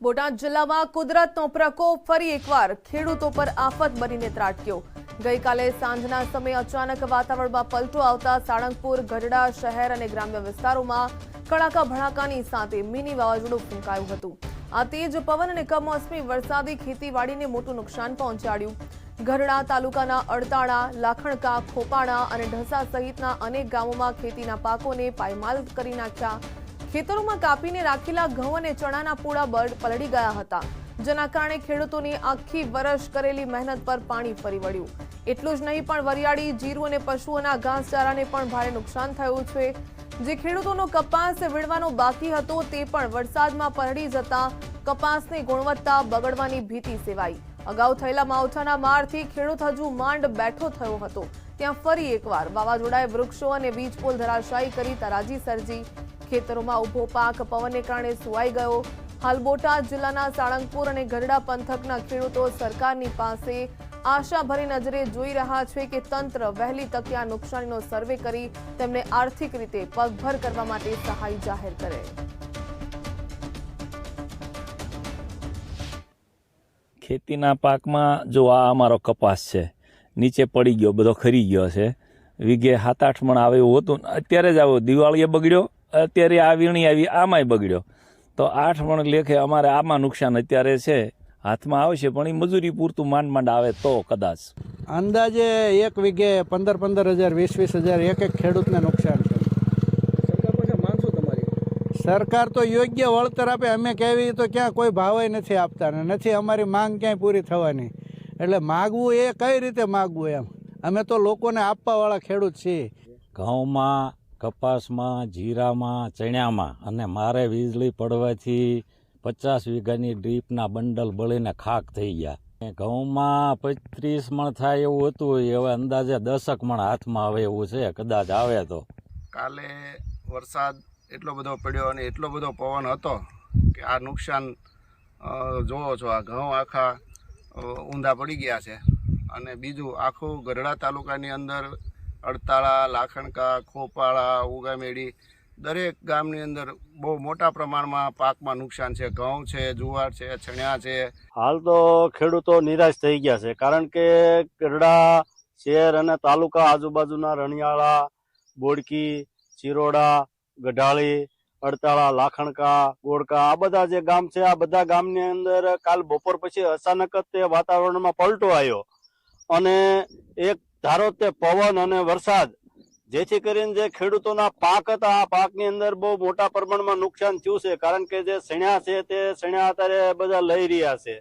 બોટાદ જિલ્લામાં કુદરતનો પ્રકોપ ફરી એકવાર ખેડૂતો પર આફત બનીને ત્રાટક્યો। ગઈકાલે સાંજના સમયે અચાનક વાતાવરણમાં પલટો આવતા સાળંગપુર, ગઢડા શહેર અને ગ્રામ્ય વિસ્તારોમાં કડાકા ભડાકાની સાથે મિની વાવાઝોડું ફૂંકાયું હતું। આ તેજ પવન અને કમોસમી વરસાદી ખેતીવાડીને મોટું નુકસાન પહોંચાડ્યું। ગઢડા તાલુકાના અડતાળા, લાખણકા, ખોપાણા અને ઢસા સહિતના અનેક ગામોમાં ખેતીના પાકોને પાયમાલ કરી નાખ્યા। ખેતરોમાં કાપીને રાખેલા ઘઉં અને ચણાના પૂળા પલળી ગયા હતા, જેના કારણે ખેડૂતોની આખી વર્ષ કરેલી મહેનત પર પાણી ફરી વળ્યું। એટલું જ નહીં પણ વરિયાળી, જીરું અને પશુઓના ઘાસચારાને પણ ભારે નુકસાન થયું છે। જે ખેડૂતોનો કપાસ વીણવાનો બાકી હતો તે પણ વરસાદમાં પલળી જતા કપાસની ગુણવત્તા બગડવાની ભીતિ સેવાઈ। અગાઉ થયેલા માવઠાના મારથી ખેડૂત હજુ માંડ બેઠો થયો હતો, ત્યાં ફરી એકવાર વાવાઝોડાએ વૃક્ષો અને વીજપોલ ધરાશાયી કરી તારાજી સર્જી। ખેતરોમાં ઉભો પાક પવનને કારણે સુવાઈ ગયો। હાલ બોટાદ જિલ્લાના સાળંગપુર અને ગઢડા પંથકના ખેડૂતો સરકારની પાસે આશાભરી નજરે જોઈ રહ્યા છે કે તંત્ર વહેલી તકે આ નુકસાનીનો સર્વે કરી તેમને આર્થિક રીતે પગભર કરવા માટે સહાય જાહેર કરે। ખેતીના પાકમાં જો આ અમારો કપાસ છે, નીચે પડી ગયો, બધો ખરી ગયો છે। વીઘે 7-8 મણ આવે એવું હતું, અત્યારે જ આવ્યો, દિવાળીએ બગડ્યો, અત્યારે આ વીણી આવી, આમાંય બગડ્યો। તો 8 મણ લેખે અમારે આમાં નુકસાન અત્યારે છે, હાથમાં આવશે પણ એ મજૂરી પૂરતું માંડ આવે તો કદાચ અંદાજે એક વીઘે 15,000, 20,000 એક ખેડૂતને નુકસાન છે। સરકાર તો યોગ્ય વળતર આપે, અમે કહેવી તો ક્યાં કોઈ ભાવ નથી આપતા ને નથી અમારી માંગ ક્યાંય પૂરી થવાની। એટલે માગવું એ કઈ રીતે માગવું એમ, અમે તો લોકોને આપવાવાળા ખેડૂત છીએ। ઘઉંમાં, કપાસમાં, જીરામાં, ચણામાં અને મારે વીજળી પડવાથી 50 વીઘાની ડ્રીપના બંડલ બળીને ખાક થઈ ગયા। ઘઉંમાં 35 મણ થાય એવું હતું, હવે અંદાજે 10 મણ હાથમાં આવે એવું છે, કદાચ આવે તો। કાલે વરસાદ એટલો બધો પડ્યો અને એટલો બધો પવન હતો કે આ નુકસાન જોવો છો, આ ઘઉં આખા ઊંધા પડી ગયા છે। અને બીજું આખું ગઢડા તાલુકાની અંદર અડતાળા, લાખણકા, ખોપાળા, ઉગામેડી દરેક ગામની અંદર બહુ મોટા પ્રમાણમાં પાકમાં નુકસાન છે। ઘઉં છે, જુવાર છે, ચણ્યા છે। હાલ તો ખેડૂતો નિરાશ થઈ ગયા છે, કારણ કે ગઢડા શહેર અને તાલુકા આજુબાજુના રણિયાળા, બોડકી, ચિરોડા, ગઢાળી, અડતાળા, લાખણકા, ગોળકા આ બધા જે ગામ છે, આ બધા ગામની અંદર કાલ બપોર પછી અચાનક જ તે વાતાવરણમાં પલટો આવ્યો અને એક ધારો તે પવન અને વરસાદ, જેથી કરીને જે ખેડૂતોના પાક હતા આ પાકની અંદર બહુ મોટા પ્રમાણમાં નુકસાન થયું છે। કારણ કે જે સણ્યા છે તે સણ્યા અત્યારે બધા લઈ રહ્યા છે।